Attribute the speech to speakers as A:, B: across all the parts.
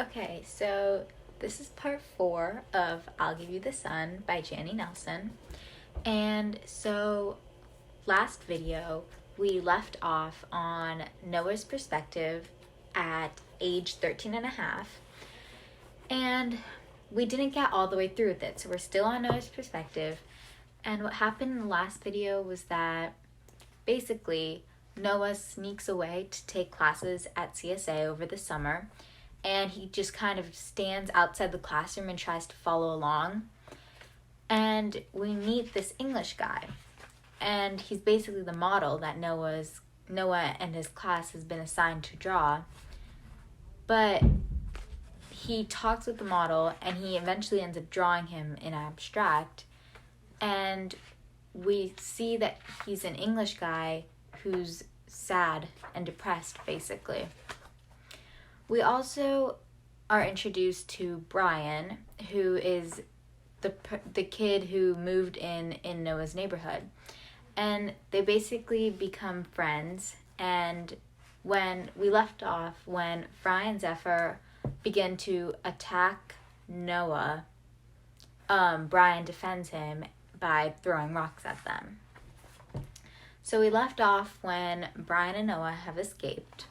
A: Okay, so this is part 4 of I'll Give You the Sun by Janny Nelson. And so last video, we left off on Noah's perspective at age 13 and a half. And we didn't get all the way through with it, so we're still on Noah's perspective. And what happened in the last video was that basically Noah sneaks away to take classes at CSA over the summer, and he just kind of stands outside the classroom and tries to follow along. And we meet this English guy, and he's basically the model that Noah and his class has been assigned to draw. But he talks with the model, and he eventually ends up drawing him in abstract. And we see that he's an English guy who's sad and depressed, basically. We also are introduced to Brian, who is the kid who moved in Noah's neighborhood. And they basically become friends. And when we left off, when Fry and Zephyr begin to attack Noah, Brian defends him by throwing rocks at them. So we left off when Brian and Noah have escaped.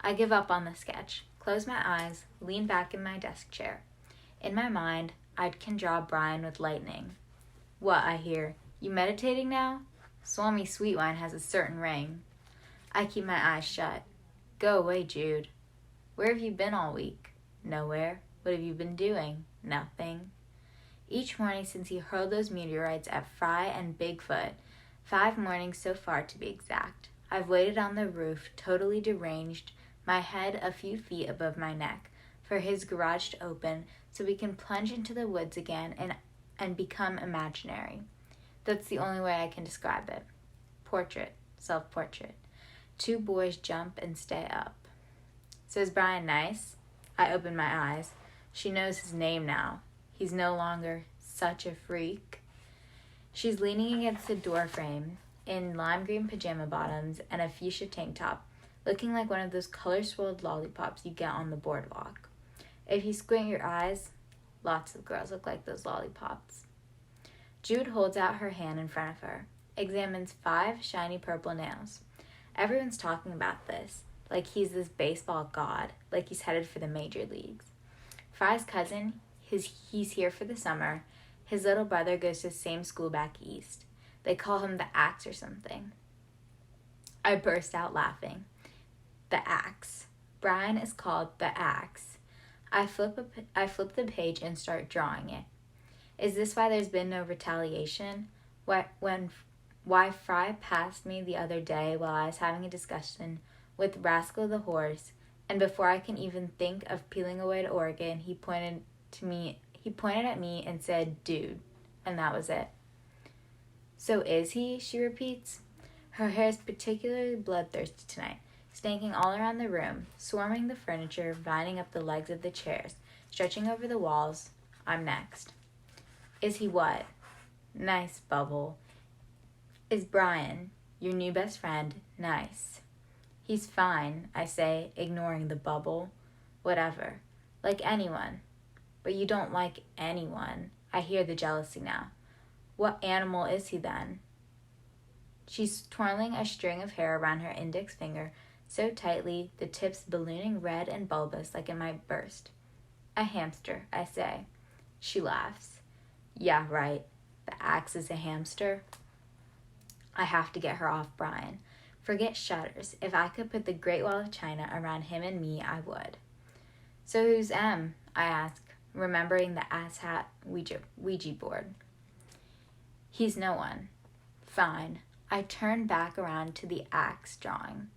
A: I give up on the sketch, close my eyes, lean back in my desk chair. In my mind, I can draw Brian with lightning. What, I hear, you meditating now? Swami Sweetwine has a certain ring. I keep my eyes shut. Go away, Jude. Where have you been all week? Nowhere. What have you been doing? Nothing. Each morning since he hurled those meteorites at Fry and Bigfoot, 5 mornings so far to be exact, I've waited on the roof, totally deranged, my head a few feet above my neck, for his garage to open so we can plunge into the woods again and become imaginary. That's the only way I can describe it. Portrait, self-portrait. 2 boys jump and stay up. So is Brian nice? I open my eyes. She knows his name now. He's no longer such a freak. She's leaning against the doorframe in lime green pajama bottoms and a fuchsia tank top, looking like one of those color-swirled lollipops you get on the boardwalk. If you squint your eyes, lots of girls look like those lollipops. Jude holds out her hand in front of her, examines 5 shiny purple nails. Everyone's talking about this, like he's this baseball god, like he's headed for the major leagues. Fry's cousin, he's here for the summer. His little brother goes to the same school back east. They call him the Axe or something. I burst out laughing. The Axe. Brian is called the Axe. I flip the page and start drawing it. Is this why there's been no retaliation? Why Fry passed me the other day while I was having a discussion with Rascal the horse, and before I can even think of peeling away to Oregon, he pointed at me and said, "Dude," and that was it. So is he? She repeats. Her hair is particularly bloodthirsty tonight, snaking all around the room, swarming the furniture, vining up the legs of the chairs, stretching over the walls. I'm next. Is he what? Nice, Bubble. Is Brian, your new best friend, nice? He's fine, I say, ignoring the bubble. Whatever. Like anyone. But you don't like anyone. I hear the jealousy now. What animal is he then? She's twirling a string of hair around her index finger so tightly, the tips ballooning red and bulbous like it might burst. A hamster, I say. She laughs. Yeah, right. The Axe is a hamster. I have to get her off Brian. Forget shutters. If I could put the Great Wall of China around him and me, I would. So who's M? I ask, remembering the asshat Ouija board. He's no one. Fine. I turn back around to the Axe drawing.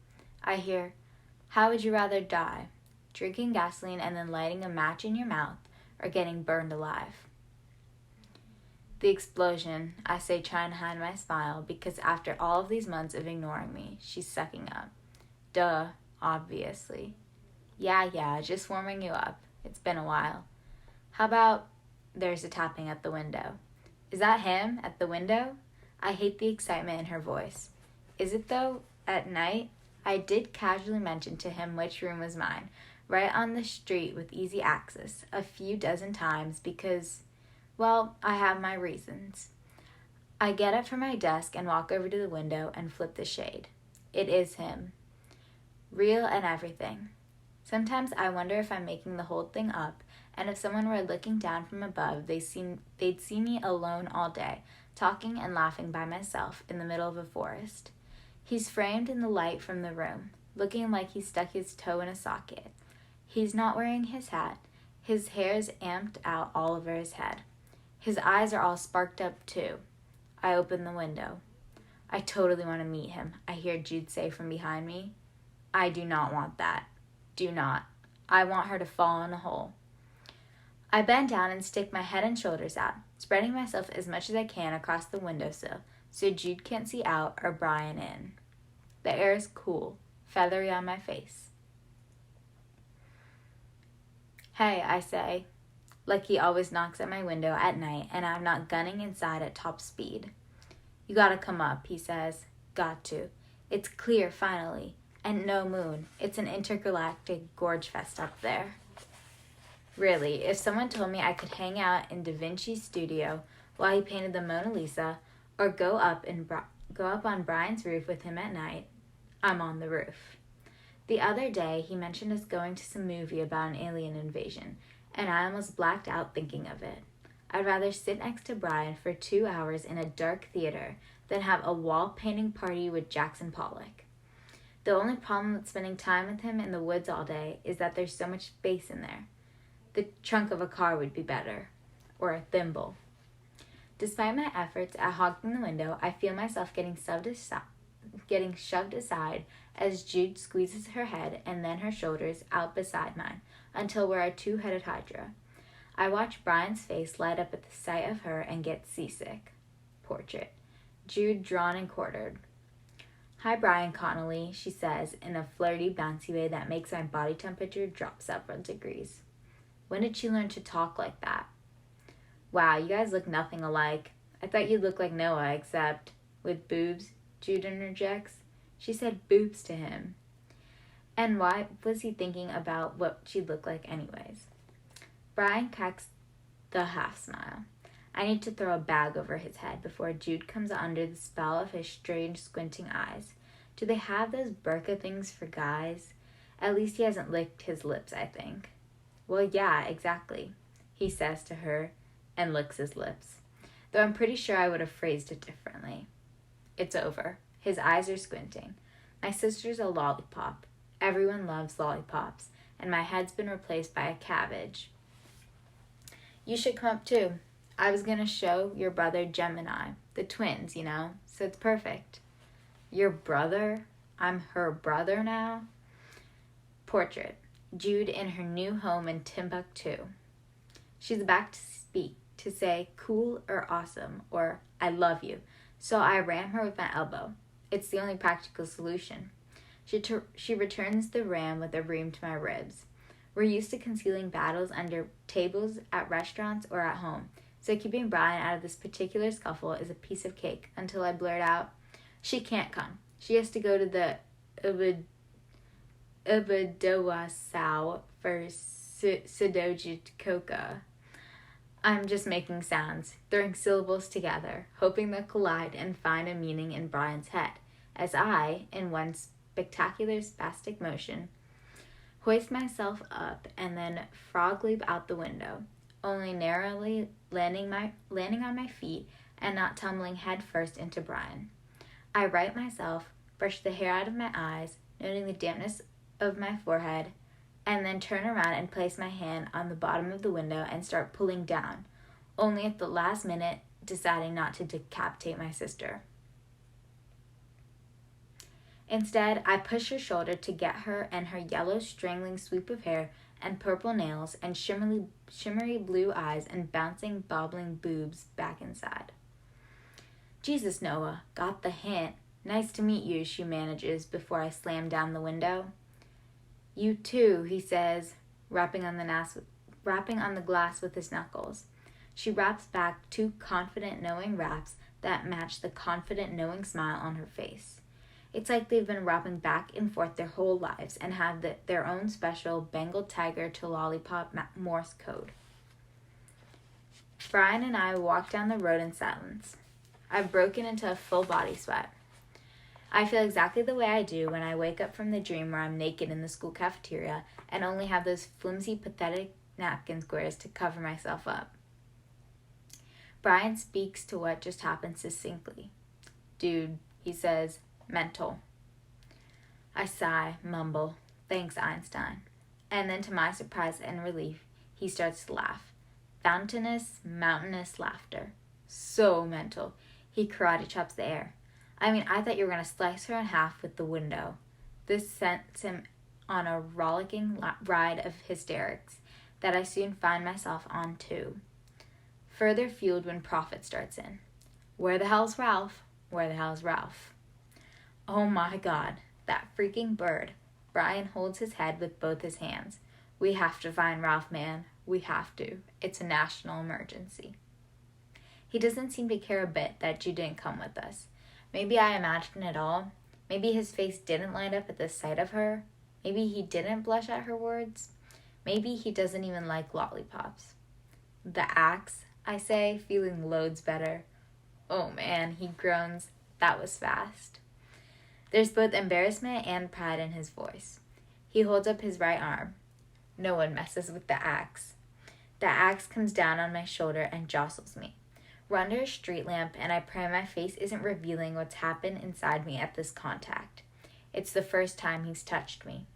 A: I hear, how would you rather die? Drinking gasoline and then lighting a match in your mouth, or getting burned alive? The explosion, I say, trying to hide my smile, because after all of these months of ignoring me, she's sucking up. Duh, obviously. Yeah, just warming you up. It's been a while. How about... There's a tapping at the window. Is that him at the window? I hate the excitement in her voice. Is it though? At night? I did casually mention to him which room was mine, right on the street with easy access, a few dozen times because, well, I have my reasons. I get up from my desk and walk over to the window and flip the shade. It is him. Real and everything. Sometimes I wonder if I'm making the whole thing up, and if someone were looking down from above, they'd see me alone all day, talking and laughing by myself in the middle of a forest. He's framed in the light from the room, looking like he stuck his toe in a socket. He's not wearing his hat. His hair's amped out all over his head. His eyes are all sparked up too. I open the window. I totally want to meet him, I hear Jude say from behind me. I do not want that. Do not. I want her to fall in a hole. I bend down and stick my head and shoulders out, spreading myself as much as I can across the windowsill so Jude can't see out or Brian in. The air is cool, feathery on my face. Hey, I say, like he always knocks at my window at night and I'm not gunning inside at top speed. You gotta come up, he says. Got to. It's clear, finally. And no moon. It's an intergalactic gorge fest up there. Really, if someone told me I could hang out in Da Vinci's studio while he painted the Mona Lisa, or go up on Brian's roof with him at night, I'm on the roof. The other day, he mentioned us going to some movie about an alien invasion, and I almost blacked out thinking of it. I'd rather sit next to Brian for 2 hours in a dark theater than have a wall painting party with Jackson Pollock. The only problem with spending time with him in the woods all day is that there's so much space in there. The trunk of a car would be better, or a thimble. Despite my efforts at hogging the window, I feel myself getting shoved aside as Jude squeezes her head and then her shoulders out beside mine until we're a two-headed hydra. I watch Brian's face light up at the sight of her and get seasick. Portrait. Jude drawn and quartered. Hi, Brian Connolly, she says in a flirty, bouncy way that makes my body temperature drop several degrees. When did she learn to talk like that? Wow, you guys look nothing alike. I thought you'd look like Noah, except with boobs, Jude interjects. She said boobs to him. And why was he thinking about what she'd look like anyways? Brian cracks the half smile. I need to throw a bag over his head before Jude comes under the spell of his strange squinting eyes. Do they have those burqa things for guys? At least he hasn't licked his lips, I think. Well, yeah, exactly, he says to her and licks his lips. Though I'm pretty sure I would have phrased it differently. It's over. His eyes are squinting. My sister's a lollipop. Everyone loves lollipops, and my head's been replaced by a cabbage. You should come up too. I was going to show your brother Gemini, the twins, you know, so it's perfect. Your brother? I'm her brother now? Portrait. Jude in her new home in Timbuktu. She's about to speak, to say cool or awesome or I love you, so I ram her with my elbow. It's the only practical solution. She returns the ram with a ream to my ribs. We're used to concealing battles under tables at restaurants or at home, so keeping Brian out of this particular scuffle is a piece of cake until I blurt out, she can't come. She has to go to the Ubadawasau for Sidojikoka. I'm just making sounds, throwing syllables together, hoping they'll collide and find a meaning in Brian's head, as I, in one spectacular spastic motion, hoist myself up and then frog leap out the window, only narrowly landing on my feet and not tumbling head first into Brian. I right myself, brush the hair out of my eyes, noting the dampness of my forehead, and then turn around and place my hand on the bottom of the window and start pulling down, only at the last minute deciding not to decapitate my sister. Instead, I push her shoulder to get her and her yellow strangling sweep of hair and purple nails and shimmery blue eyes and bouncing, bobbling boobs back inside. Jesus, Noah, got the hint. Nice to meet you, she manages before I slam down the window. You too, he says, rapping on the glass with his knuckles. She raps back 2 confident, knowing raps that match the confident, knowing smile on her face. It's like they've been rapping back and forth their whole lives and have their own special Bengal tiger to lollipop Morse code. Brian and I walk down the road in silence. I've broken into a full body sweat. I feel exactly the way I do when I wake up from the dream where I'm naked in the school cafeteria and only have those flimsy, pathetic napkin squares to cover myself up. Brian speaks to what just happened succinctly. Dude, he says, mental. I sigh, mumble, thanks, Einstein. And then to my surprise and relief, he starts to laugh. Fountainous, mountainous laughter. So mental. He karate chops the air. I mean, I thought you were going to slice her in half with the window. This sends him on a rollicking ride of hysterics that I soon find myself on too. Further fueled when Prophet starts in. Where the hell's Ralph? Where the hell's Ralph? Oh my God, that freaking bird. Brian holds his head with both his hands. We have to find Ralph, man. We have to. It's a national emergency. He doesn't seem to care a bit that you didn't come with us. Maybe I imagine it all. Maybe his face didn't light up at the sight of her. Maybe he didn't blush at her words. Maybe he doesn't even like lollipops. The axe, I say, feeling loads better. Oh man, he groans. That was fast. There's both embarrassment and pride in his voice. He holds up his right arm. No one messes with the axe. The axe comes down on my shoulder and jostles me. We're under a street lamp, and I pray my face isn't revealing what's happened inside me at this contact. It's the first time he's touched me.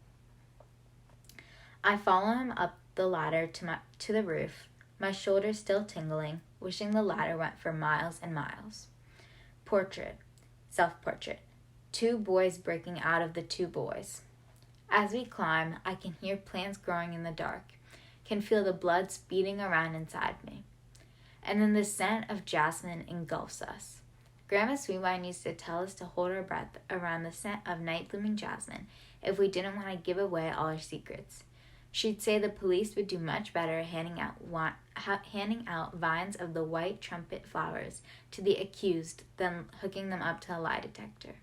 A: I follow him up the ladder to the roof, my shoulders still tingling, wishing the ladder went for miles and miles. Portrait. Self-portrait. Two boys breaking out of the two boys. As we climb, I can hear plants growing in the dark, can feel the blood speeding around inside me. And then the scent of jasmine engulfs us. Grandma Sweetwine used to tell us to hold our breath around the scent of night-blooming jasmine if we didn't want to give away all our secrets. She'd say the police would do much better handing out vines of the white trumpet flowers to the accused than hooking them up to a lie detector.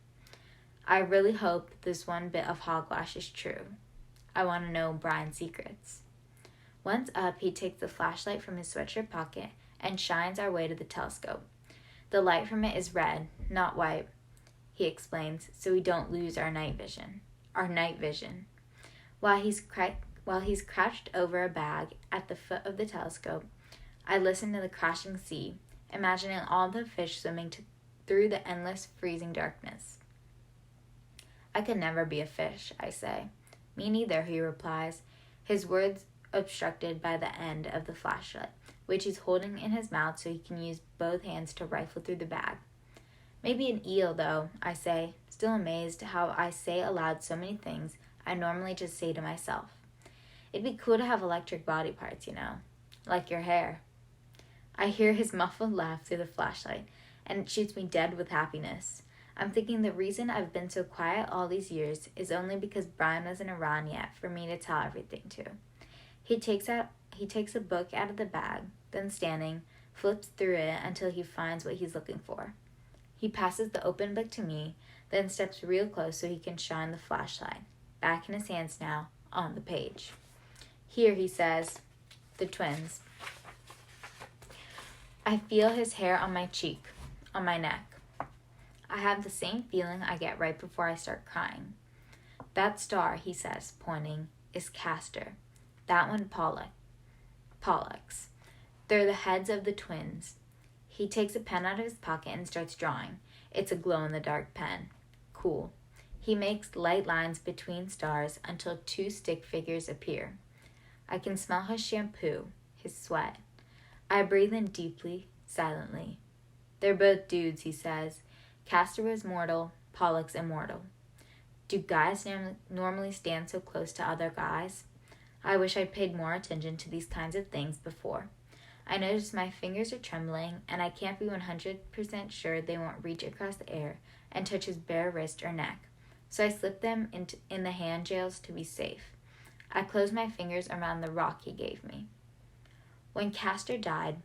A: I really hope this one bit of hogwash is true. I want to know Brian's secrets. Once up, he takes the flashlight from his sweatshirt pocket and shines our way to the telescope. The light from it is red, not white, he explains, so we don't lose our night vision. While he's crouched over a bag at the foot of the telescope, I listen to the crashing sea, imagining all the fish swimming through the endless freezing darkness. I could never be a fish, I say. Me neither, he replies, his words obstructed by the end of the flashlight, which he's holding in his mouth so he can use both hands to rifle through the bag. Maybe an eel, though, I say, still amazed how I say aloud so many things I normally just say to myself. It'd be cool to have electric body parts, like your hair. I hear his muffled laugh through the flashlight, and it shoots me dead with happiness. I'm thinking the reason I've been so quiet all these years is only because Brian wasn't around yet for me to tell everything to. He takes a book out of the bag, then standing, flips through it until he finds what he's looking for. He passes the open book to me, then steps real close so he can shine the flashlight, back in his hands now, on the page. Here, he says, the twins. I feel his hair on my cheek, on my neck. I have the same feeling I get right before I start crying. That star, he says, pointing, is Castor. That one, Pollux. They're the heads of the twins. He takes a pen out of his pocket and starts drawing. It's a glow-in-the-dark pen. Cool. He makes light lines between stars until two stick figures appear. I can smell his shampoo, his sweat. I breathe in deeply, silently. They're both dudes, he says. Castor was mortal, Pollux immortal. Do guys normally stand so close to other guys? I wish I'd paid more attention to these kinds of things before. I notice my fingers are trembling, and I can't be 100% sure they won't reach across the air and touch his bare wrist or neck, so I slip them in the hand jails to be safe. I close my fingers around the rock he gave me. When Castor died,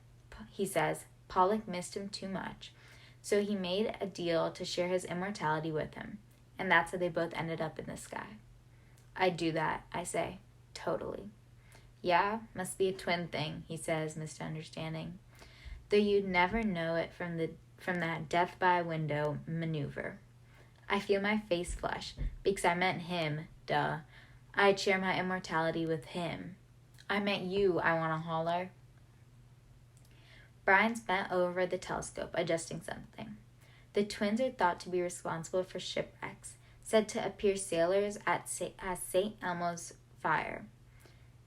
A: he says, Pollux missed him too much, so he made a deal to share his immortality with him. and that's how they both ended up in the sky. I'd do that, I say. Totally. Yeah, must be a twin thing, he says, misunderstanding. Though you'd never know it from that death by window maneuver. I feel my face flush, because I meant him, duh. I'd share my immortality with him. I meant you, I want to holler. Brian's bent over the telescope, adjusting something. The twins are thought to be responsible for shipwrecks, said to appear sailors at St. Elmo's fire.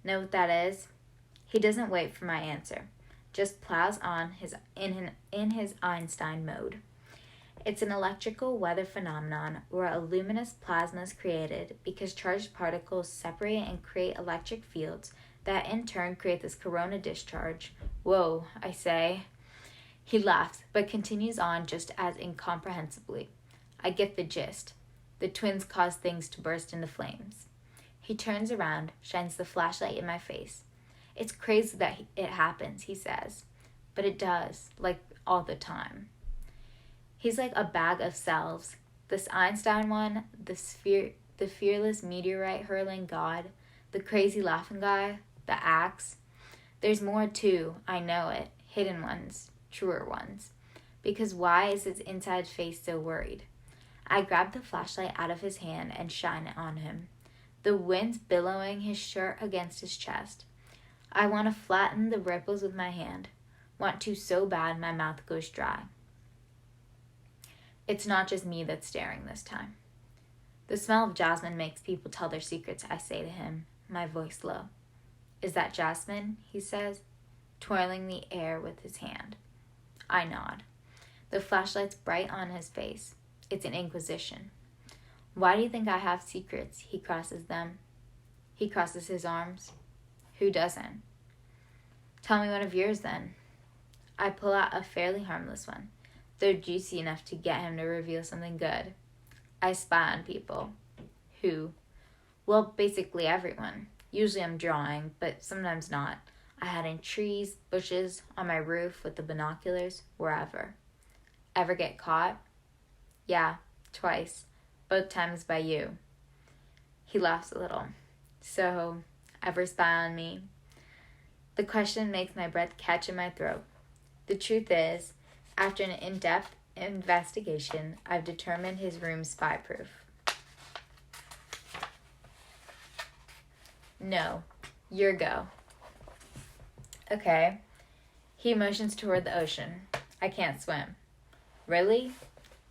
A: Know what that is? He doesn't wait for my answer, just plows on in his Einstein mode. It's an electrical weather phenomenon where a luminous plasma is created because charged particles separate and create electric fields that in turn create this corona discharge. Whoa, I say. He laughs, but continues on just as incomprehensibly. I get the gist. The twins cause things to burst into flames. He turns around, shines the flashlight in my face. It's crazy that it happens, he says. But it does, like all the time. He's like a bag of selves. This Einstein one, the fearless meteorite-hurling god, the crazy laughing guy, the axe. There's more too, I know it. Hidden ones, truer ones. Because why is his inside face so worried? I grab the flashlight out of his hand and shine it on him. The wind's billowing his shirt against his chest. I want to flatten the ripples with my hand. Want to so bad my mouth goes dry. It's not just me that's staring this time. The smell of jasmine makes people tell their secrets, I say to him, my voice low. Is that jasmine? He says, twirling the air with his hand. I nod. The flashlight's bright on his face. It's an inquisition. Why do you think I have secrets? He crosses them. He crosses his arms. Who doesn't? Tell me one of yours then. I pull out a fairly harmless one. They're juicy enough to get him to reveal something good. I spy on people. Who? Well, basically everyone. Usually I'm drawing, but sometimes not. I hide in trees, bushes, on my roof with the binoculars, wherever. Ever get caught? Yeah, twice. Both times by you. He laughs a little. So, ever spy on me? The question makes my breath catch in my throat. The truth is, after an in-depth investigation, I've determined his room's spy-proof. No, your go. Okay. He motions toward the ocean. I can't swim. Really?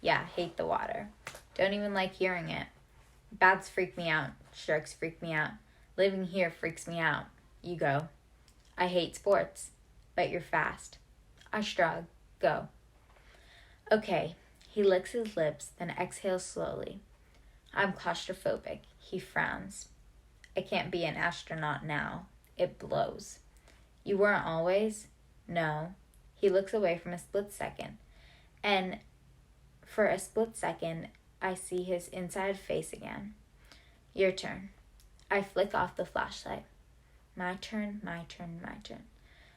A: Yeah, hate the water. Don't even like hearing it. Bats freak me out. Sharks freak me out. Living here freaks me out. You go. I hate sports, but you're fast. I shrug. Go. Okay. He licks his lips, then exhales slowly. I'm claustrophobic. He frowns. I can't be an astronaut now. It blows. You weren't always? No. He looks away from a split second, and for a split second, I see his inside face again. Your turn. I flick off the flashlight. My turn, my turn, my turn.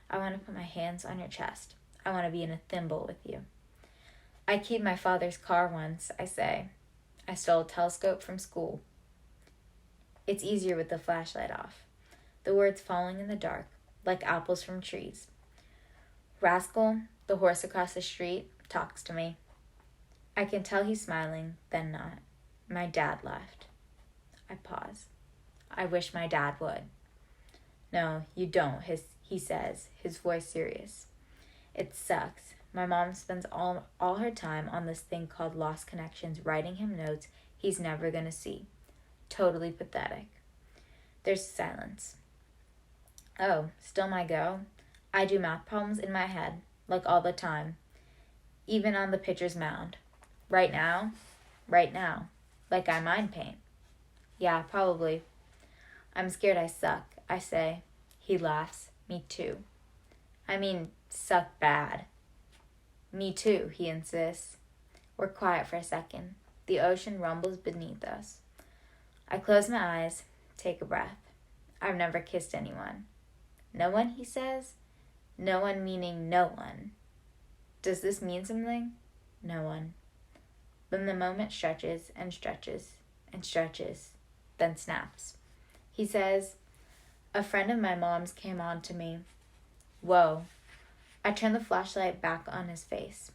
A: I want to put my hands on your chest. I want to be in a thimble with you. I keyed my father's car once, I say. I stole a telescope from school. It's easier with the flashlight off. The words falling in the dark, like apples from trees. Rascal, the horse across the street, talks to me. I can tell he's smiling, then not. My dad left. I pause. I wish my dad would. No, you don't, he says, his voice serious. It sucks. My mom spends all her time on this thing called Lost Connections, writing him notes he's never going to see. Totally pathetic. There's silence. Oh, still my go? I do math problems in my head, like all the time. Even on the pitcher's mound. Right now? Right now. Like I mind paint. Yeah, probably. I'm scared I suck, I say. He laughs. Me too. I mean, suck bad. Me too, he insists. We're quiet for a second. The ocean rumbles beneath us. I close my eyes, take a breath. I've never kissed anyone. No one, he says? No one meaning no one. Does this mean something? No one. Then the moment stretches and stretches and stretches, then snaps. He says, "A friend of my mom's came on to me." Whoa. I turn the flashlight back on his face.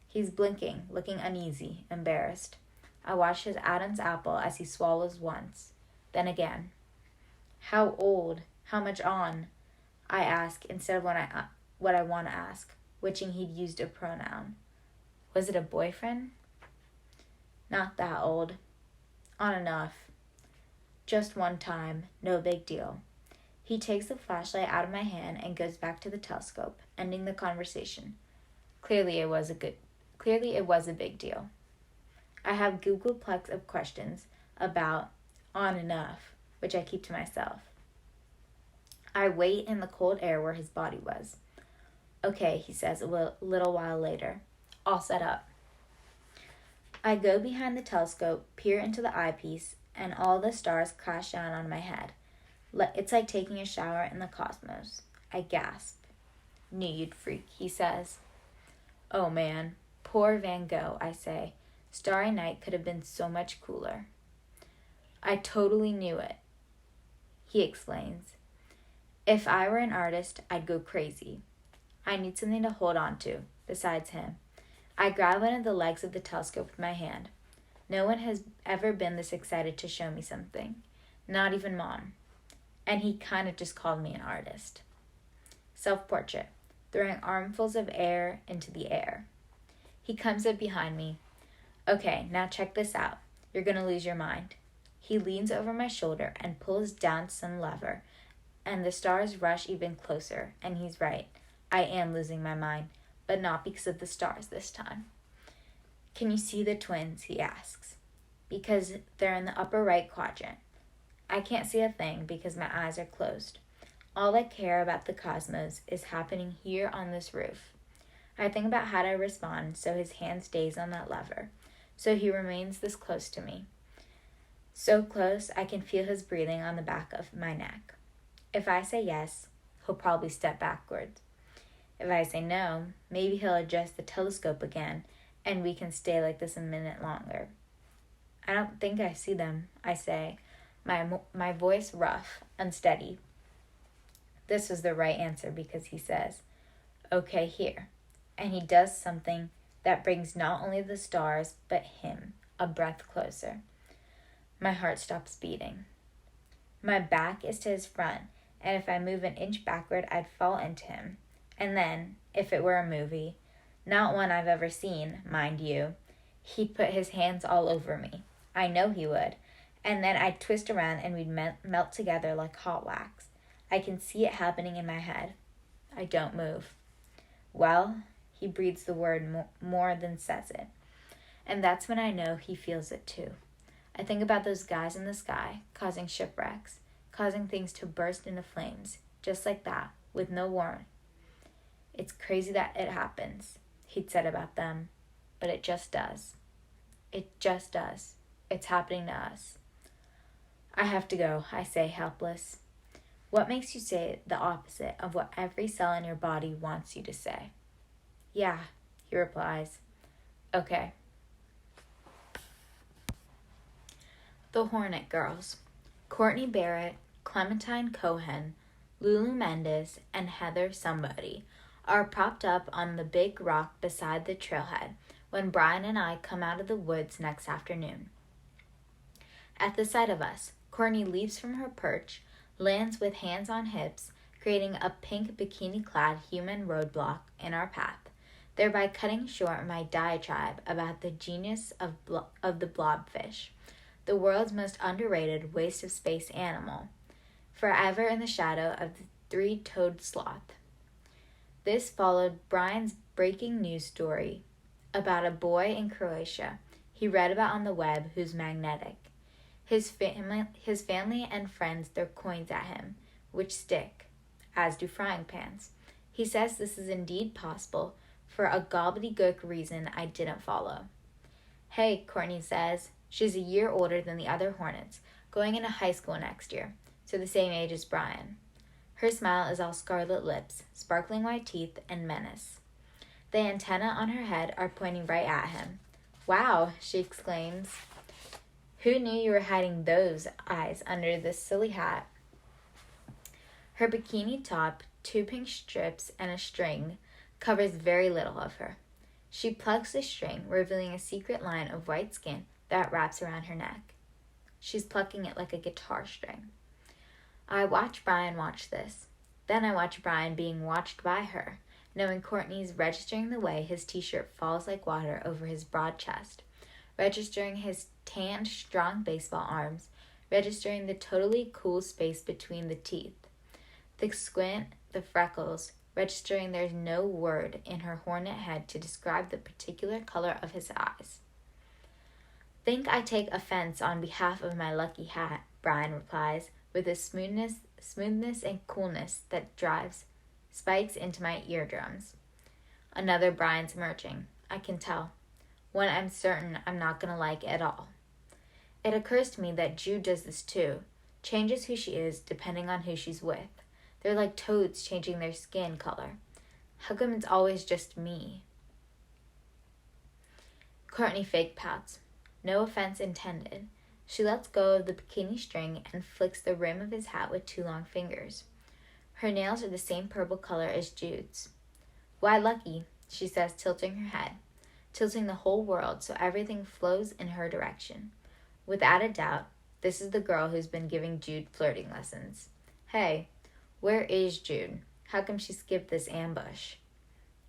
A: He's blinking, looking uneasy, embarrassed. I watch his Adam's apple as he swallows once, then again. "How old? How much on?" I ask instead of what I want to ask, wishing he'd used a pronoun. Was it a boyfriend? "Not that old. On enough. Just one time. No big deal." He takes the flashlight out of my hand and goes back to the telescope, ending the conversation. Clearly it was a big deal. I have Googleplex of questions about on enough, which I keep to myself. I wait in the cold air where his body was. "Okay," he says a little while later. "All set up." I go behind the telescope, peer into the eyepiece, and all the stars crash down on my head. It's like taking a shower in the cosmos. I gasp. "Knew you'd freak," he says. "Oh man, poor Van Gogh," I say. "Starry Night could have been so much cooler." "I totally knew it," he explains. "If I were an artist, I'd go crazy. I need something to hold on to, besides him." I grab one of the legs of the telescope with my hand. No one has ever been this excited to show me something. Not even Mom. And he kind of just called me an artist. Self-portrait, throwing armfuls of air into the air. He comes up behind me. "Okay, now check this out. You're going to lose your mind." He leans over my shoulder and pulls down some lever, and the stars rush even closer, and he's right. I am losing my mind, but not because of the stars this time. "Can you see the twins?" he asks. "Because they're in the upper right quadrant." I can't see a thing because my eyes are closed. All I care about the cosmos is happening here on this roof. I think about how to respond so his hand stays on that lever, so he remains this close to me. So close I can feel his breathing on the back of my neck. If I say yes, he'll probably step backwards. If I say no, maybe he'll adjust the telescope again and we can stay like this a minute longer. "I don't think I see them," I say, my voice rough, unsteady. This was the right answer because he says, "Okay, here." And he does something that brings not only the stars, but him a breath closer. My heart stops beating. My back is to his front, and if I move an inch backward, I'd fall into him. And then, if it were a movie, not one I've ever seen, mind you, he'd put his hands all over me. I know he would. And then I'd twist around and we'd melt together like hot wax. I can see it happening in my head. I don't move. "Well," he breathes the word more than says it. And that's when I know he feels it too. I think about those guys in the sky, causing shipwrecks, causing things to burst into flames, just like that, with no warning. "It's crazy that it happens," he'd said about them, but it just does. It just does. It's happening to us. "I have to go," I say, helpless. "What makes you say the opposite of what every cell in your body wants you to say?" "Yeah," he replies. "Okay." The Hornet Girls. Courtney Barrett, Clementine Cohen, Lulu Mendes, and Heather somebody are propped up on the big rock beside the trailhead when Brian and I come out of the woods next afternoon. At the sight of us, Courtney leaps from her perch, lands with hands on hips, creating a pink bikini-clad human roadblock in our path, thereby cutting short my diatribe about the genius of the blobfish, the world's most underrated waste-of-space animal, forever in the shadow of the three-toed sloth. This followed Brian's breaking news story about a boy in Croatia he read about on the web who's magnetic. His family and friends throw coins at him, which stick, as do frying pans. He says this is indeed possible for a gobbledygook reason I didn't follow. "Hey," Courtney says. She's a year older than the other Hornets, going into high school next year, so the same age as Brian. Her smile is all scarlet lips, sparkling white teeth, and menace. The antennae on her head are pointing right at him. Wow, she exclaims. Who knew you were hiding those eyes under this silly hat? Her bikini top, 2 pink strips, and a string covers very little of her. She plucks the string, revealing a secret line of white skin that wraps around her neck. She's plucking it like a guitar string. I watch Brian watch this. Then I watch Brian being watched by her, knowing Courtney's registering the way his t-shirt falls like water over his broad chest, registering his tanned, strong baseball arms, registering the totally cool space between the teeth, the squint, the freckles, registering there's no word in her hornet head to describe the particular color of his eyes. Think I take offense on behalf of my lucky hat, Brian replies, with a smoothness and coolness that drives spikes into my eardrums. Another Brian's emerging, I can tell. One I'm certain I'm not going to like at all. It occurs to me that Jude does this too, changes who she is depending on who she's with. They're like toads changing their skin color. How come it's always just me? Courtney fake pouts. No offense intended. She lets go of the bikini string and flicks the rim of his hat with 2 long fingers. Her nails are the same purple color as Jude's. Why lucky, she says, tilting her head, tilting the whole world so everything flows in her direction. Without a doubt, this is the girl who's been giving Jude flirting lessons. Hey, where is Jude? How come she skipped this ambush?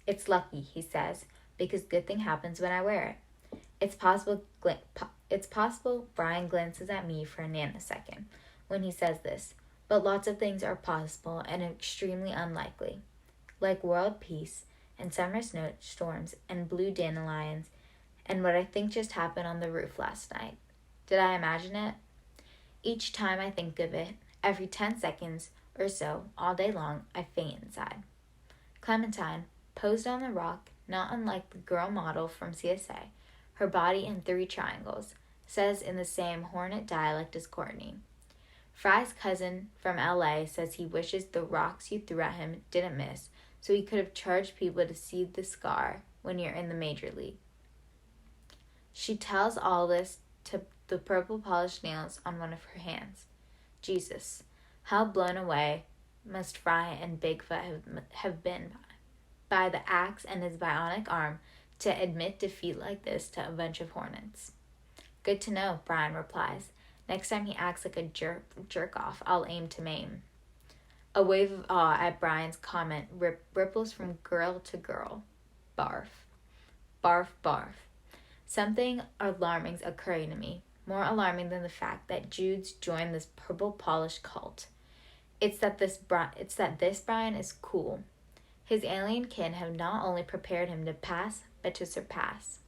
A: It's lucky, he says, because good thing happens when I wear it. It's possible Brian glances at me for a nanosecond when he says this, but lots of things are possible and extremely unlikely, like world peace and summer snowstorms and blue dandelions and what I think just happened on the roof last night. Did I imagine it? Each time I think of it, every 10 seconds or so, all day long, I faint inside. Clementine, posed on the rock, not unlike the girl model from CSA, her body in 3 triangles, says in the same hornet dialect as Courtney. Fry's cousin from LA says he wishes the rocks you threw at him didn't miss, so he could have charged people to see the scar when you're in the major league. She tells all this to the purple polished nails on one of her hands. Jesus, how blown away must Fry and Bigfoot have been by the axe and his bionic arm to admit defeat like this to a bunch of hornets. Good to know, Brian replies. Next time he acts like a jerk-off, I'll aim to maim. A wave of awe at Brian's comment ripples from girl to girl. Barf. Barf, barf. Something alarming's occurring to me, more alarming than the fact that Jude's joined this purple polished cult. It's that this Brian is cool. His alien kin have not only prepared him to pass, but to surpass.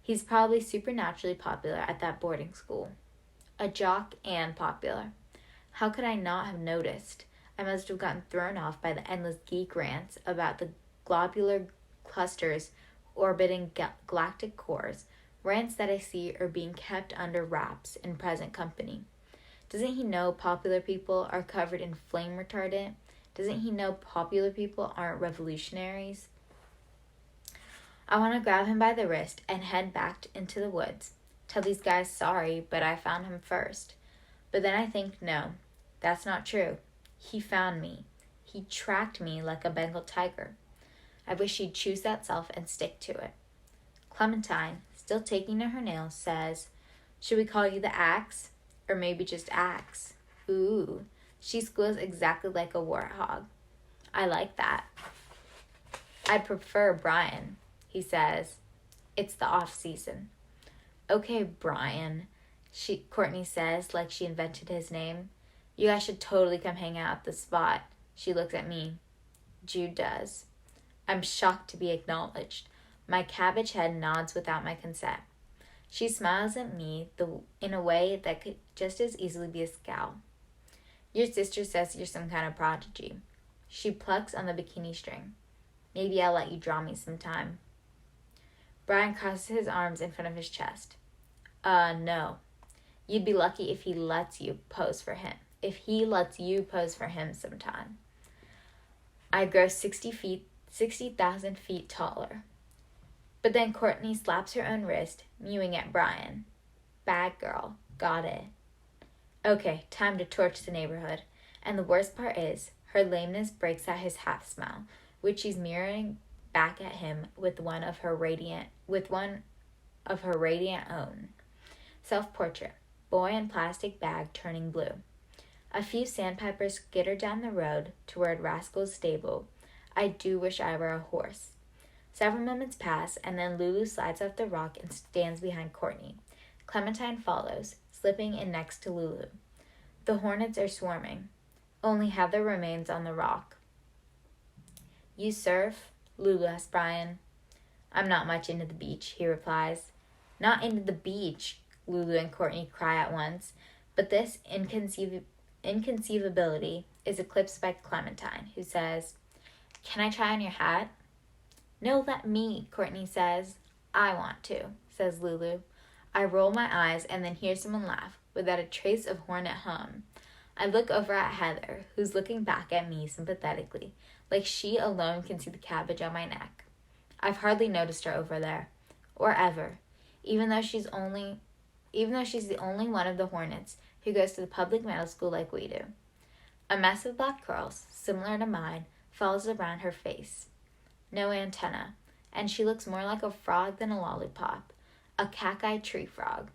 A: He's probably supernaturally popular at that boarding school. A jock and popular. How could I not have noticed? I must have gotten thrown off by the endless geek rants about the globular clusters orbiting galactic cores, rants that I see are being kept under wraps in present company. Doesn't he know popular people are covered in flame retardant? Doesn't he know popular people aren't revolutionaries? I want to grab him by the wrist and head back into the woods. Tell these guys sorry, but I found him first. But then I think, no, that's not true. He found me. He tracked me like a Bengal tiger. I wish he'd choose that self and stick to it. Clementine, still taking to her nails, says, should we call you the Axe? Or maybe just Axe? Ooh, she squeals exactly like a warthog. I like that. I'd prefer Brian, he says. It's the off-season. Okay, Brian, Courtney says, like she invented his name. You guys should totally come hang out at the spot. She looks at me. Jude does. I'm shocked to be acknowledged. My cabbage head nods without my consent. She smiles at me in a way that could just as easily be a scowl. Your sister says you're some kind of prodigy. She plucks on the bikini string. Maybe I'll let you draw me sometime. Brian crosses his arms in front of his chest. No. You'd be lucky if he lets you pose for him. If he lets you pose for him sometime. I grow 60,000 feet taller. But then Courtney slaps her own wrist, mewing at Brian. Bad girl. Got it. Okay, time to torch the neighborhood. And the worst part is, her lameness breaks at his half smile, which she's mirroring back at him with one of her radiant own. Self-portrait. Boy in plastic bag turning blue. A few sandpipers skitter down the road toward Rascal's stable. I do wish I were a horse. Several moments pass, and then Lulu slides off the rock and stands behind Courtney. Clementine follows, slipping in next to Lulu. The hornets are swarming. Only Heather remains on the rock. You surf? Lulu asks Brian. I'm not much into the beach, he replies. Not into the beach, Lulu and Courtney cry at once, but this inconceivability is eclipsed by Clementine, who says, Can I try on your hat? No, let me, Courtney says. I want to, says Lulu. I roll my eyes and then hear someone laugh, without a trace of hornet hum. I look over at Heather, who's looking back at me sympathetically, like she alone can see the cabbage on my neck. I've hardly noticed her over there, or ever, even though she's the only one of the hornets who goes to the public middle school like we do. A mess of black curls, similar to mine, falls around her face. No antenna, and she looks more like a frog than a lollipop, a cockeyed tree frog.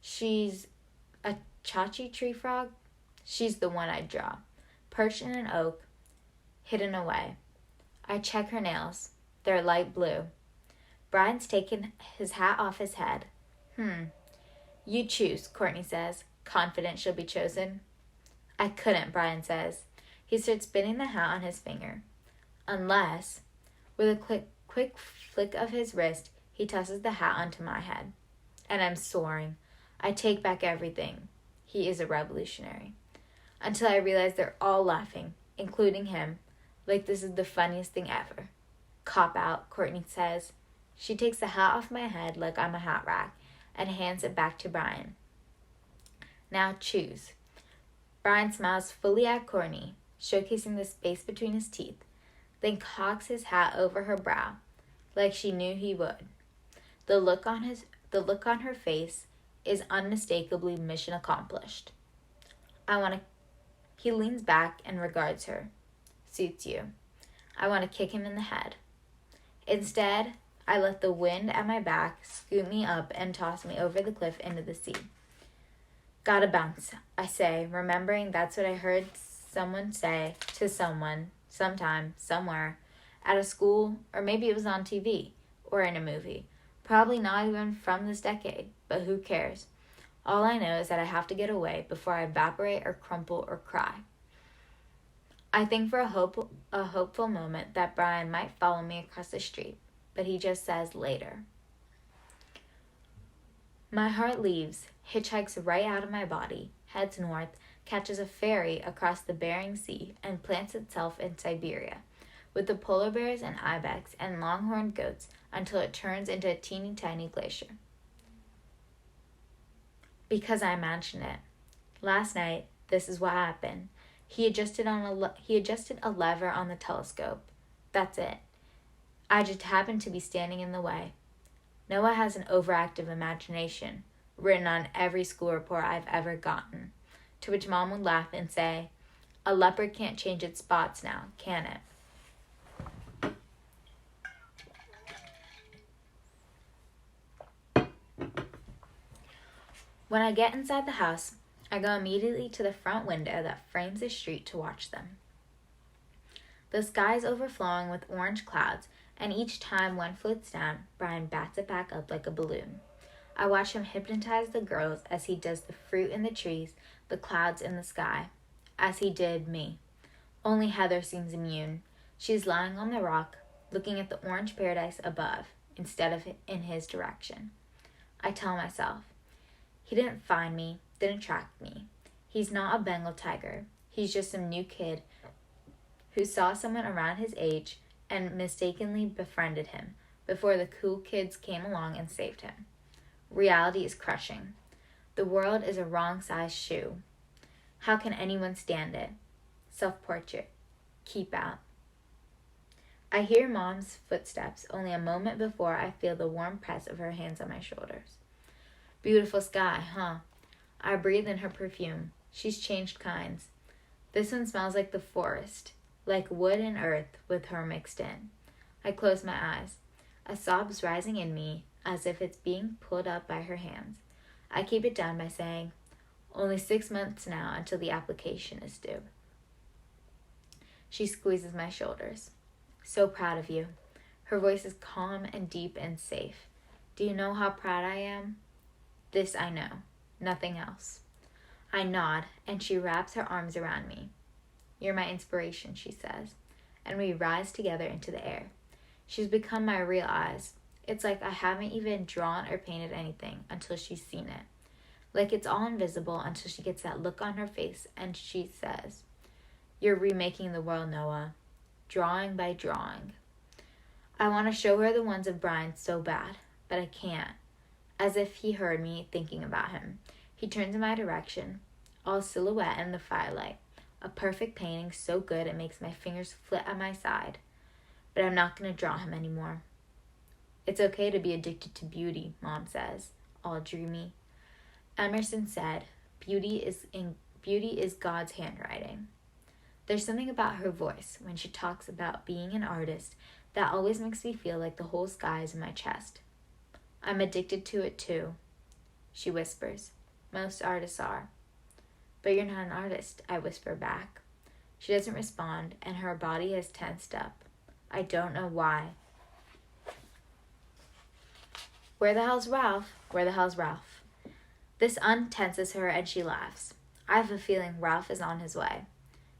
A: She's a chachi tree frog? She's the one I'd draw, perched in an oak, hidden away. I check her nails. They're light blue. Brian's taken his hat off his head. You choose, Courtney says, confident she'll be chosen. I couldn't, Brian says. He starts spinning the hat on his finger. Unless, with a quick flick of his wrist, he tosses the hat onto my head. And I'm soaring. I take back everything. He is a revolutionary. Until I realize they're all laughing, including him, like this is the funniest thing ever. Cop out, Courtney says. She takes the hat off my head like I'm a hat rack and hands it back to Brian. Now choose. Brian smiles fully at Courtney, showcasing the space between his teeth, then cocks his hat over her brow, like she knew he would. The look on her face is unmistakably mission accomplished. He leans back and regards her. Suits you. I want to kick him in the head. Instead, I let the wind at my back scoop me up and toss me over the cliff into the sea. Gotta bounce, I say, remembering that's what I heard someone say to someone, sometime, somewhere, at a school, or maybe it was on TV, or in a movie. Probably not even from this decade, but who cares? All I know is that I have to get away before I evaporate or crumple or cry. I think for a hopeful moment that Brian might follow me across the street, but he just says later. My heart leaves, hitchhikes right out of my body, heads north, catches a ferry across the Bering Sea, and plants itself in Siberia, with the polar bears and ibex and longhorned goats until it turns into a teeny tiny glacier. Because I imagined it. Last night, this is what happened. He adjusted a lever on the telescope. That's it. I just happened to be standing in the way. Noah has an overactive imagination, written on every school report I've ever gotten, to which Mom would laugh and say, a leopard can't change its spots now, can it? When I get inside the house, I go immediately to the front window that frames the street to watch them. The sky is overflowing with orange clouds, and each time one floats down, Brian bats it back up like a balloon. I watch him hypnotize the girls as he does the fruit in the trees, the clouds in the sky, as he did me. Only Heather seems immune. She's lying on the rock, looking at the orange paradise above, instead of in his direction. I tell myself, he didn't find me, didn't track me. He's not a Bengal tiger. He's just some new kid who saw someone around his age and mistakenly befriended him before the cool kids came along and saved him. Reality is crushing. The world is a wrong-sized shoe. How can anyone stand it? Self-portrait. Keep out. I hear Mom's footsteps only a moment before I feel the warm press of her hands on my shoulders. Beautiful sky, huh? I breathe in her perfume. She's changed kinds. This one smells like the forest, like wood and earth with her mixed in. I close my eyes. A sob's rising in me as if it's being pulled up by her hands. I keep it down by saying, only 6 months now until the application is due. She squeezes my shoulders. So proud of you. Her voice is calm and deep and safe. Do you know how proud I am? This I know, nothing else. I nod, and she wraps her arms around me. You're my inspiration, she says, and we rise together into the air. She's become my real eyes. It's like I haven't even drawn or painted anything until she's seen it. Like it's all invisible until she gets that look on her face and she says, You're remaking the world, Noah. Drawing by drawing. I want to show her the ones of Brian so bad, but I can't. As if he heard me thinking about him. He turns in my direction, all silhouette in the firelight. A perfect painting so good it makes my fingers flit at my side. But I'm not going to draw him anymore. It's okay to be addicted to beauty, Mom says, all dreamy. Emerson said, beauty is God's handwriting. There's something about her voice when she talks about being an artist that always makes me feel like the whole sky is in my chest. I'm addicted to it too, she whispers. Most artists are. But you're not an artist, I whisper back. She doesn't respond, and her body is tensed up. I don't know why. Where the hell's Ralph? Where the hell's Ralph? This untenses her, and she laughs. I have a feeling Ralph is on his way.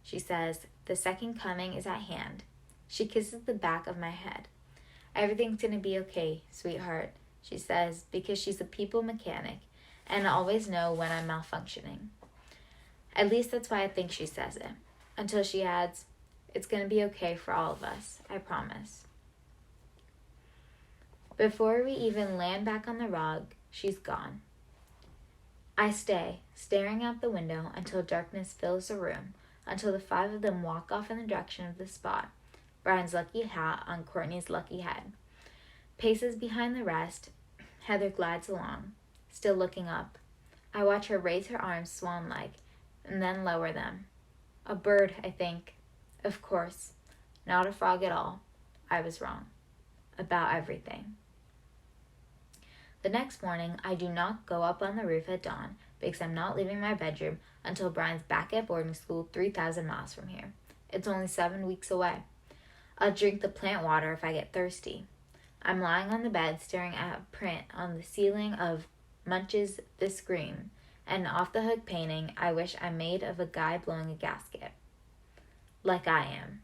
A: She says, the second coming is at hand. She kisses the back of my head. Everything's gonna be okay, sweetheart, she says, because she's a people mechanic, and I always know when I'm malfunctioning. At least that's why I think she says it. Until she adds, it's gonna be okay for all of us, I promise. Before we even land back on the rug, she's gone. I stay, staring out the window until darkness fills the room, until the 5 of them walk off in the direction of the spot, Brian's lucky hat on Courtney's lucky head. Paces behind the rest, Heather glides along, still looking up. I watch her raise her arms swan-like, and then lower them. A bird, I think. Of course. Not a frog at all. I was wrong. About everything. The next morning, I do not go up on the roof at dawn because I'm not leaving my bedroom until Brian's back at boarding school 3,000 miles from here. It's only 7 weeks away. I'll drink the plant water if I get thirsty. I'm lying on the bed staring at a print on the ceiling of Munch's The Scream, and an off-the-hook painting I wish I made of a guy blowing a gasket. Like I am.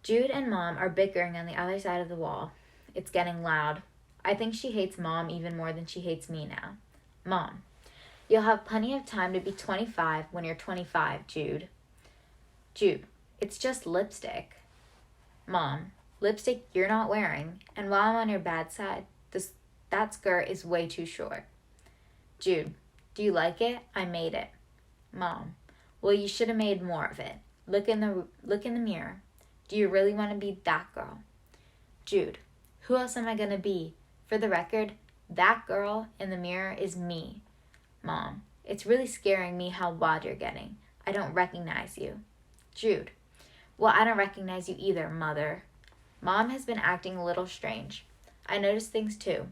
A: Jude and Mom are bickering on the other side of the wall. It's getting loud. I think she hates Mom even more than she hates me now. Mom, you'll have plenty of time to be 25 when you're 25, Jude. Jude, it's just lipstick. Mom, lipstick you're not wearing, and while I'm on your bad side, that skirt is way too short. Jude, do you like it? I made it. Mom, well, you should have made more of it. Look in the mirror. Do you really want to be that girl? Jude, who else am I going to be? For the record, that girl in the mirror is me. Mom, it's really scaring me how wild you're getting. I don't recognize you. Jude, well, I don't recognize you either, Mother. Mom has been acting a little strange. I notice things too,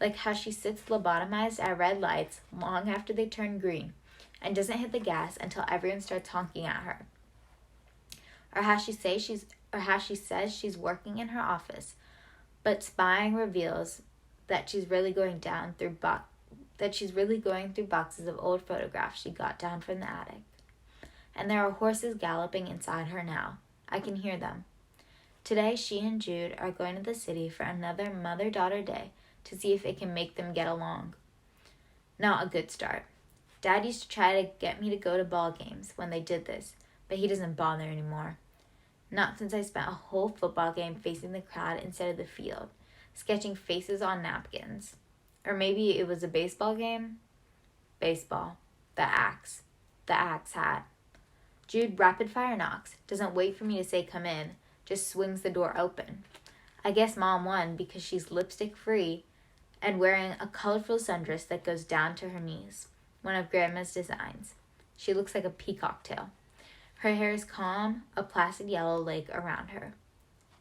A: like how she sits lobotomized at red lights long after they turn green and doesn't hit the gas until everyone starts honking at her. Or how she says she's working in her office, but spying reveals that she's really going through boxes of old photographs she got down from the attic. And there are horses galloping inside her now. I can hear them. Today, she and Jude are going to the city for another mother-daughter day to see if it can make them get along. Not a good start. Dad used to try to get me to go to ball games when they did this, but he doesn't bother anymore. Not since I spent a whole football game facing the crowd instead of the field, sketching faces on napkins. Or maybe it was a baseball game? Baseball. The axe. The axe hat. Jude rapid-fire knocks, doesn't wait for me to say come in, just swings the door open. I guess Mom won because she's lipstick-free and wearing a colorful sundress that goes down to her knees, one of Grandma's designs. She looks like a peacock tail. Her hair is calm, a placid yellow lake around her.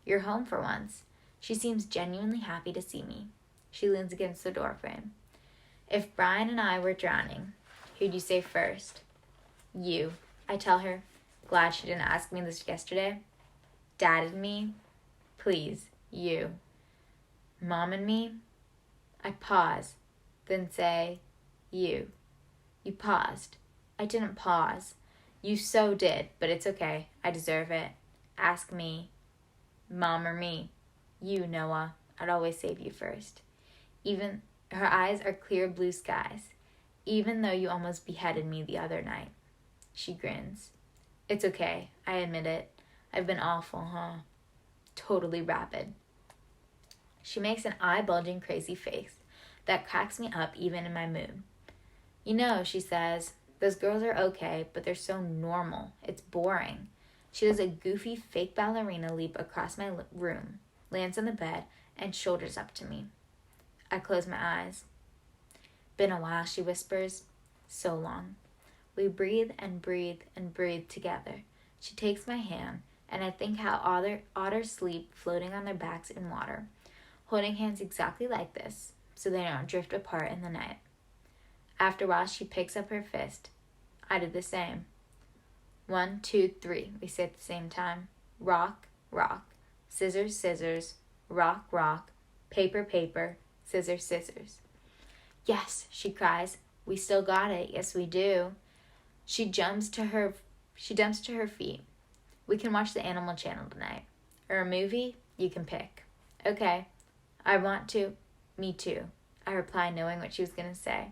A: You're home for once. She seems genuinely happy to see me. She leans against the doorframe. If Brian and I were drowning, who'd you say first? You, I tell her, glad she didn't ask me this yesterday. Dad and me? Please, you. Mom and me? I pause, then say, you. You paused. I didn't pause. You so did, but it's okay. I deserve it. Ask me. Mom or me? You, Noah. I'd always save you first. Even her eyes are clear blue skies, even though you almost beheaded me the other night. She grins. It's okay. I admit it. I've been awful, huh? Totally rapid. She makes an eye-bulging crazy face that cracks me up even in my mood. You know, she says, those girls are okay, but they're so normal. It's boring. She does a goofy fake ballerina leap across my room, lands on the bed, and shoulders up to me. I close my eyes. Been a while, she whispers. So long. We breathe and breathe and breathe together. She takes my hand, and I think how otters sleep floating on their backs in water, holding hands exactly like this, so they don't drift apart in the night. After a while, she picks up her fist. I did the same. 1, 2, 3, we say at the same time. Rock, rock. Scissors, scissors. Rock, rock. Paper, paper. Scissors, scissors. Yes, she cries. We still got it. Yes, we do. She jumps to her feet. We can watch the Animal Channel tonight. Or a movie? You can pick. Okay. I want to. Me too. I reply, knowing what she was going to say.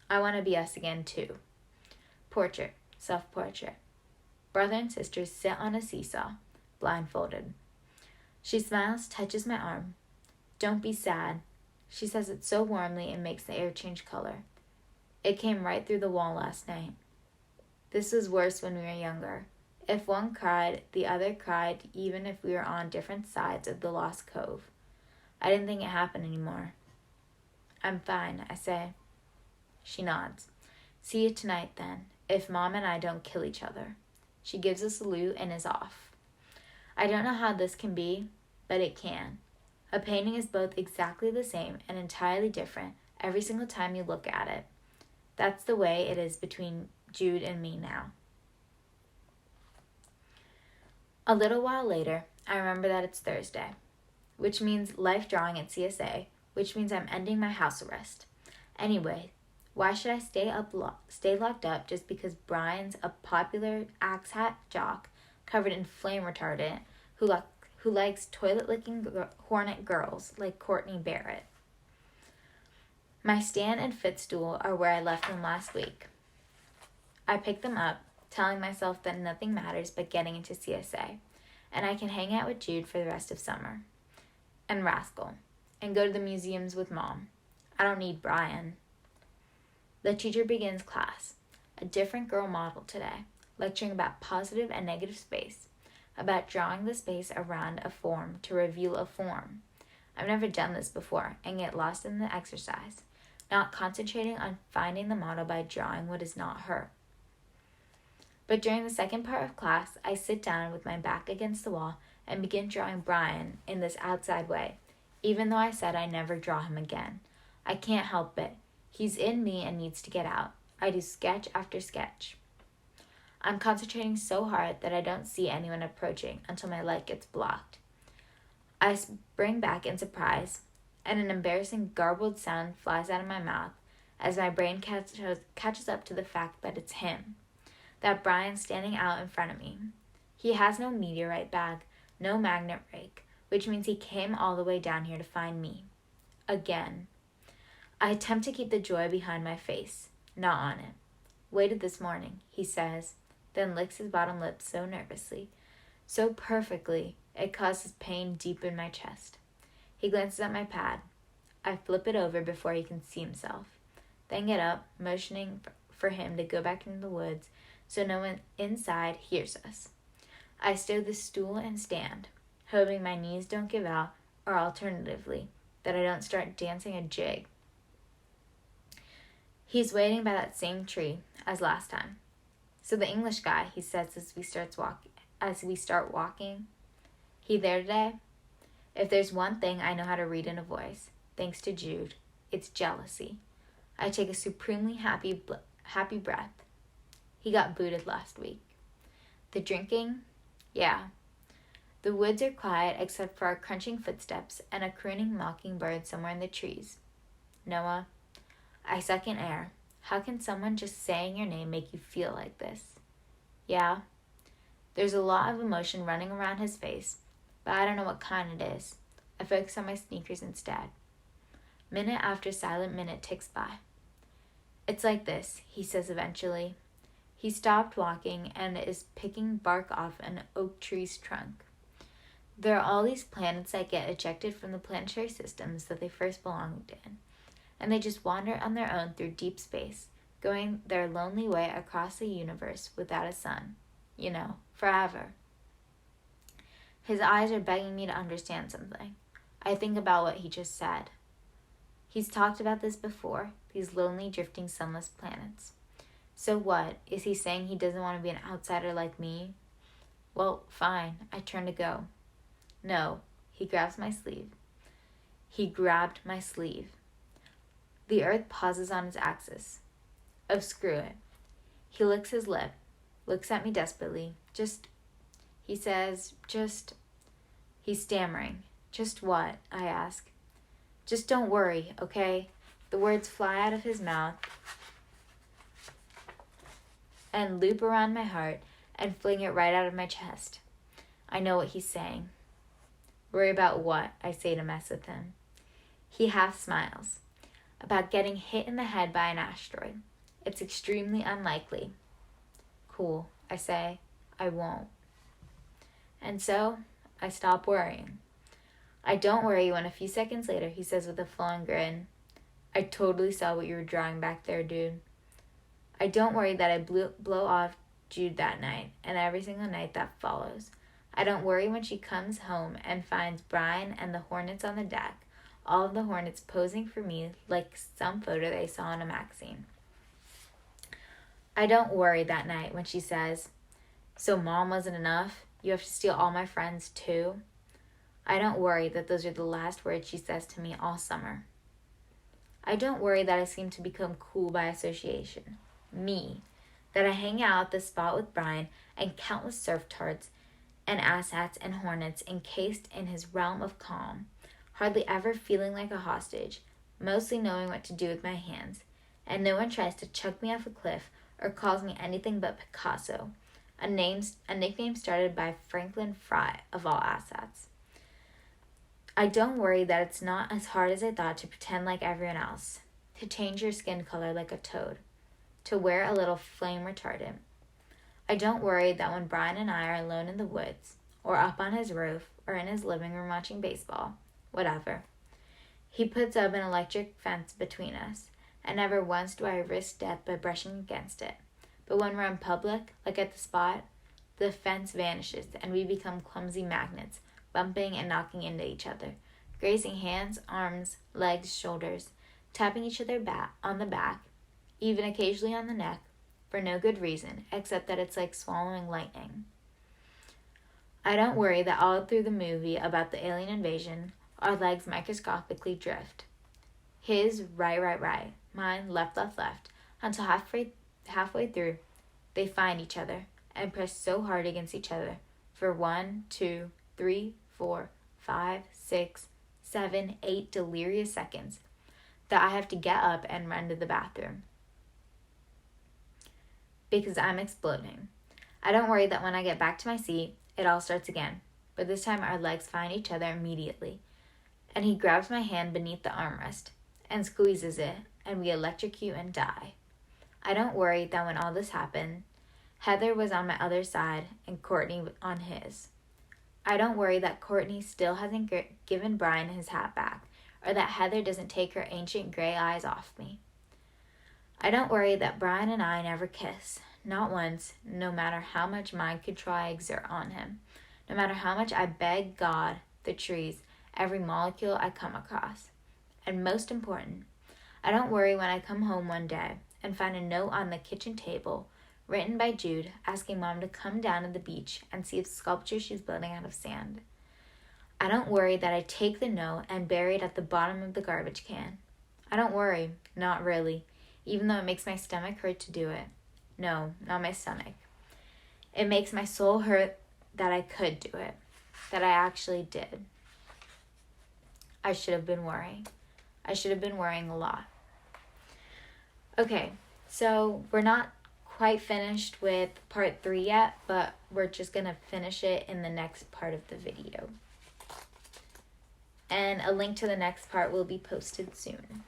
A: I want to be us again too. Portrait. Self-portrait. Brother and sister sit on a seesaw, blindfolded. She smiles, touches my arm. Don't be sad. She says it so warmly it makes the air change color. It came right through the wall last night. This was worse when we were younger. If one cried, the other cried, even if we were on different sides of the lost cove. I didn't think it happened anymore. I'm fine, I say. She nods. See you tonight, then, if Mom and I don't kill each other. She gives a salute and is off. I don't know how this can be, but it can. A painting is both exactly the same and entirely different every single time you look at it. That's the way it is between Jude and me now. A little while later, I remember that it's Thursday, which means life drawing at CSA, which means I'm ending my house arrest. Anyway, why should I stay locked up just because Brian's a popular axe hat jock covered in flame retardant who likes toilet-licking hornet girls like Courtney Barrett? My stand and footstool are where I left them last week. I pick them up, telling myself that nothing matters but getting into CSA, and I can hang out with Jude for the rest of summer. And Rascal, and go to the museums with Mom. I don't need Brian. The teacher begins class, a different girl model today, lecturing about positive and negative space, about drawing the space around a form to reveal a form. I've never done this before and get lost in the exercise, not concentrating on finding the model by drawing what is not her. But during the second part of class, I sit down with my back against the wall and begin drawing Brian in this outside way, even though I said I never draw him again. I can't help it. He's in me and needs to get out. I do sketch after sketch. I'm concentrating so hard that I don't see anyone approaching until my light gets blocked. I spring back in surprise, and an embarrassing garbled sound flies out of my mouth as my brain catches up to the fact that it's him, that Brian's standing out in front of me. He has no meteorite bag, no magnet rake, which means he came all the way down here to find me. Again. I attempt to keep the joy behind my face, not on it. Waited this morning, he says, then licks his bottom lip so nervously, so perfectly, it causes pain deep in my chest. He glances at my pad. I flip it over before he can see himself, then get up, motioning for him to go back into the woods so no one inside hears us. I stow the stool and stand, hoping my knees don't give out, or alternatively, that I don't start dancing a jig. He's waiting by that same tree as last time. So the English guy, he says as we start walking, he there today? If there's one thing I know how to read in a voice, thanks to Jude, it's jealousy. I take a supremely happy breath. He got booted last week. The drinking? Yeah. The woods are quiet except for our crunching footsteps and a crooning mockingbird somewhere in the trees. Noah, I suck in air. How can someone just saying your name make you feel like this? Yeah. There's a lot of emotion running around his face, but I don't know what kind it is. I focus on my sneakers instead. Minute after silent minute ticks by. It's like this, he says eventually. He stopped walking and is picking bark off an oak tree's trunk. There are all these planets that get ejected from the planetary systems that they first belonged in, and they just wander on their own through deep space, going their lonely way across the universe without a sun. You know, forever. His eyes are begging me to understand something. I think about what he just said. He's talked about this before, these lonely, drifting, sunless planets. So what? Is he saying he doesn't want to be an outsider like me? Well, fine. I turn to go. No, he grabs my sleeve. He grabbed my sleeve. The earth pauses on its axis. Oh, screw it. He licks his lip, looks at me desperately. He's stammering. Just what? I ask. Just don't worry, okay? The words fly out of his mouth and loop around my heart and fling it right out of my chest. I know what he's saying. Worry about what? I say to mess with him. He half smiles. About getting hit in the head by an asteroid. It's extremely unlikely. Cool, I say. I won't. And so, I stop worrying. I don't worry when a few seconds later he says with a flowing grin, I totally saw what you were drawing back there, dude. I don't worry that I blow off Jude that night and every single night that follows. I don't worry when she comes home and finds Brian and the hornets on the deck, all of the hornets posing for me like some photo they saw in a magazine. I don't worry that night when she says, so mom wasn't enough? You have to steal all my friends too? I don't worry that those are the last words she says to me all summer. I don't worry that I seem to become cool by association. Me. That I hang out at the spot with Brian and countless surf tarts and asshats and hornets encased in his realm of calm, hardly ever feeling like a hostage, mostly knowing what to do with my hands, and no one tries to chuck me off a cliff or calls me anything but Picasso, a nickname started by Franklin Fry of all asshats. I don't worry that it's not as hard as I thought to pretend like everyone else, to change your skin color like a toad, to wear a little flame retardant. I don't worry that when Brian and I are alone in the woods, or up on his roof, or in his living room watching baseball, whatever. He puts up an electric fence between us, and never once do I risk death by brushing against it. But when we're in public, like at the spot, the fence vanishes and we become clumsy magnets, bumping and knocking into each other, grazing hands, arms, legs, shoulders, tapping each other on the back, even occasionally on the neck, for no good reason, except that it's like swallowing lightning. I don't worry that all through the movie about the alien invasion, our legs microscopically drift. His right, mine left, until halfway through, they find each other and press so hard against each other for 1, 2, 3, 4, 5, 6, 7, 8 delirious seconds that I have to get up and run to the bathroom. Because I'm exploding. I don't worry that when I get back to my seat, it all starts again, but this time our legs find each other immediately, and he grabs my hand beneath the armrest and squeezes it, and we electrocute and die. I don't worry that when all this happened, Heather was on my other side and Courtney on his. I don't worry that Courtney still hasn't given Brian his hat back, or that Heather doesn't take her ancient gray eyes off me. I don't worry that Brian and I never kiss, Not once, no matter how much mind control I exert on him. No matter how much I beg God, the trees, every molecule I come across. And most important, I don't worry when I come home one day and find a note on the kitchen table written by Jude asking Mom to come down to the beach and see a sculpture she's building out of sand. I don't worry that I take the note and bury it at the bottom of the garbage can. I don't worry, not really, even though it makes my stomach hurt to do it. No, not my stomach. It makes my soul hurt that I could do it, that I actually did. I should have been worrying. I should have been worrying a lot. Okay, so we're not quite finished with part 3 yet, but we're just going to finish it in the next part of the video. And a link to the next part will be posted soon.